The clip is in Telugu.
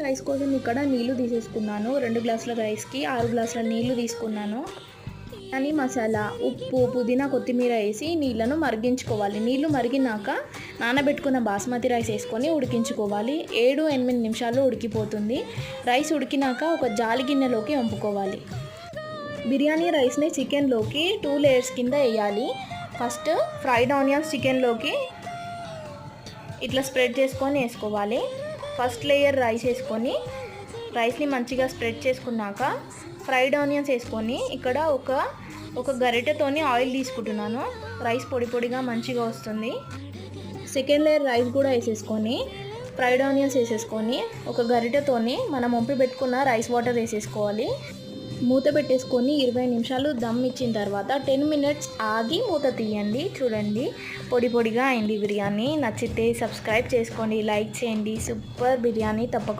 రైస్ కోసం ఇక్కడ నీళ్లు తీసేసుకున్నాను. 2 గ్లాసుల రైస్కి 6 గ్లాసుల నీళ్లు తీసుకున్నాను. అని మసాలా, ఉప్పు, పుదీనా, కొత్తిమీర వేసి నీళ్ళను మరిగించుకోవాలి. నీళ్లు మరిగినాక నానబెట్టుకున్న బాస్మతి రైస్ వేసుకొని ఉడికించుకోవాలి. 7-8 నిమిషాల్లో ఉడికిపోతుంది. రైస్ ఉడికినాక ఒక జాలి గిన్నెలోకి వంపుకోవాలి. బిర్యానీ రైస్ని చికెన్లోకి 2 లేయర్స్ కింద వేయాలి. ఫస్ట్ ఫ్రైడ్ ఆనియన్స్ చికెన్లోకి ఇట్లా స్ప్రెడ్ చేసుకొని వేసుకోవాలి. ఫస్ట్ లేయర్ రైస్ వేసుకొని రైస్ని మంచిగా స్ప్రెడ్ చేసుకున్నాక ఫ్రైడ్ ఆనియన్స్ వేసుకొని ఇక్కడ ఒక గరిటెతోని ఆయిల్ తీసుకుంటున్నాను. రైస్ పొడి పొడిగా మంచిగా వస్తుంది. సెకండ్ లేయర్ రైస్ కూడా వేసేసుకొని ఫ్రైడ్ ఆనియన్స్ వేసేసుకొని ఒక గరిటెతోని మనం వంపి పెట్టుకున్న రైస్ వాటర్ వేసేసుకోవాలి. మూత పెట్టేసుకొని 20 నిమిషాలు దమ్ ఇచ్చిన తర్వాత 10 మినిట్స్ ఆగి మూత తీయండి. చూడండి పొడి పొడిగా అయింది బిర్యానీ. నచ్చితే సబ్స్క్రైబ్ చేసుకోండి, లైక్ చేయండి. సూపర్ బిర్యానీ తప్పకుండా